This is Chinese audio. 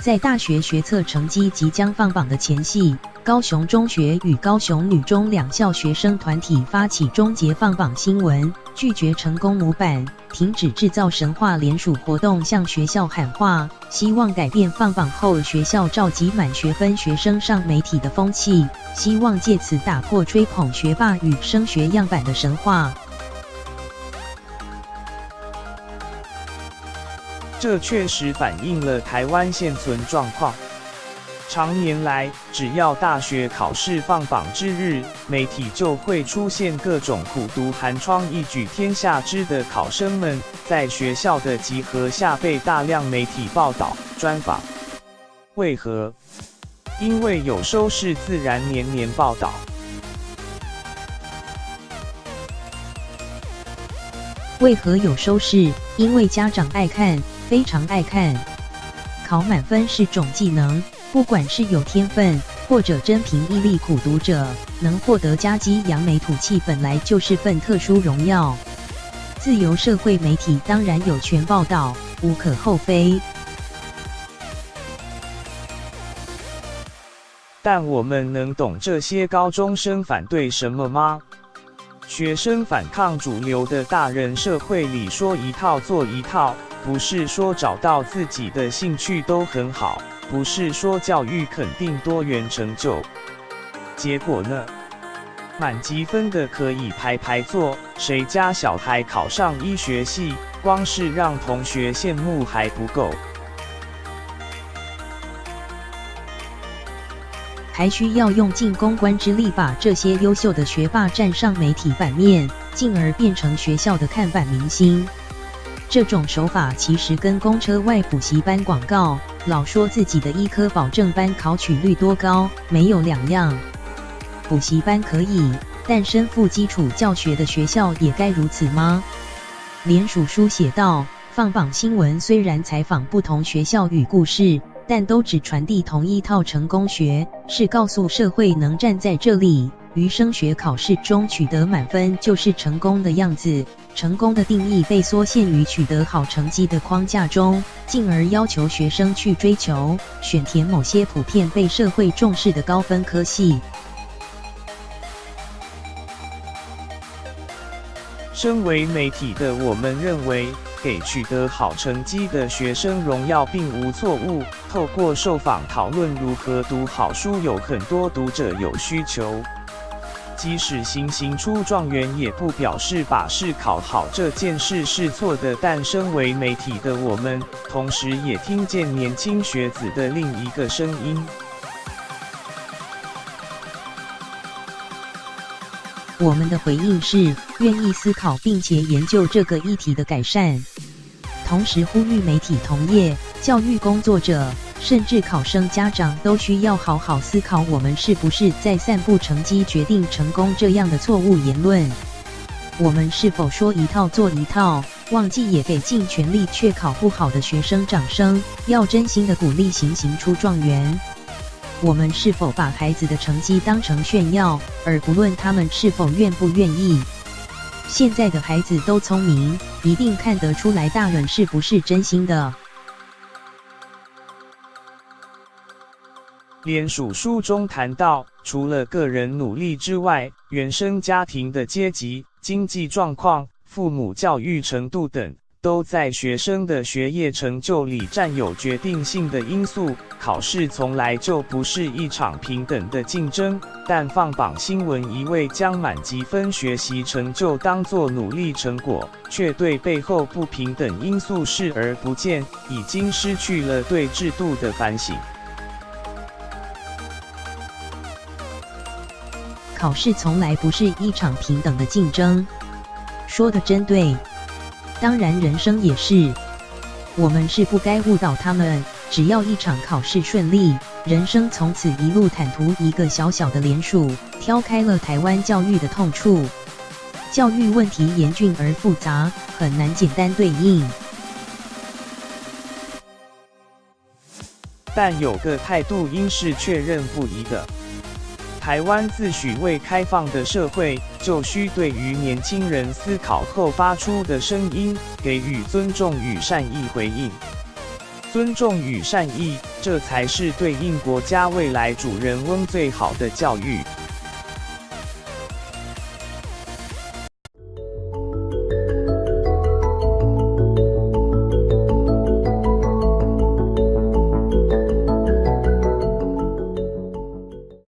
在大学学测成绩即将放榜的前夕，高雄中学与高雄女中两校学生团体发起终结放榜新闻，拒绝成功模板，停止制造神话联署活动，向学校喊话，希望改变放榜后学校召集满学分学生上媒体的风气，希望借此打破吹捧学霸与升学样板的神话。这确实反映了台湾现存状况。常年来，只要大学考试放榜之日，媒体就会出现各种苦读寒窗一举天下知的考生们，在学校的集合下被大量媒体报道、专访。为何？因为有收视，自然年年报道。为何有收视？因为家长爱看，非常爱看。考满分是种技能，不管是有天分，或者真凭毅力苦读者，能获得佳绩扬眉吐气，本来就是份特殊荣耀。自由社会媒体当然有权报道，无可厚非。但我们能懂这些高中生反对什么吗？学生反抗主流的大人社会里说一套做一套，不是说找到自己的兴趣都很好，不是说教育肯定多元成就。结果呢？满积分的可以排排坐，谁家小孩考上医学系，光是让同学羡慕还不够，还需要用尽公关之力把这些优秀的学霸站上媒体版面，进而变成学校的看板明星。这种手法其实跟公车外补习班广告老说自己的医科保证班考取率多高没有两样。补习班可以，但身负基础教学的学校也该如此吗？联署书写道，放榜新闻虽然采访不同学校与故事，但都只传递同一套成功学，是告诉社会能站在这里，于升学考试中取得满分就是成功的样子。成功的定义被缩限于取得好成绩的框架中，进而要求学生去追求、选填某些普遍被社会重视的高分科系。身为媒体的我们认为，给取得好成绩的学生荣耀并无错误。透过受访讨论如何读好书，有很多读者有需求。即使行出状元，也不表示把试考好这件事是错的。但身为媒体的我们，同时也听见年轻学子的另一个声音。我们的回应是愿意思考并且研究这个议题的改善，同时呼吁媒体同业、教育工作者，甚至考生家长都需要好好思考，我们是不是在散布成绩决定成功这样的错误言论。我们是否说一套做一套，忘记也给尽全力却考不好的学生掌声，要真心的鼓励行出状元。我们是否把孩子的成绩当成炫耀，而不论他们是否愿不愿意。现在的孩子都聪明，一定看得出来大人是不是真心的。联署书中谈到，除了个人努力之外，原生家庭的阶级、经济状况、父母教育程度等，都在学生的学业成就里占有决定性的因素。考试从来就不是一场平等的竞争，但放榜新闻一味将满积分学习成就当作努力成果，却对背后不平等因素视而不见，已经失去了对制度的反省。考试从来不是一场平等的竞争，说的真对。当然人生也是，我们是不该误导他们，只要一场考试顺利，人生从此一路坦途。一个小小的联署，挑开了台湾教育的痛处。教育问题严峻而复杂，很难简单对应。但有个态度应是确认不疑的。台湾自诩为开放的社会，就需对于年轻人思考后发出的声音，给予尊重与善意回应。尊重与善意，这才是对应国家未来主人翁最好的教育。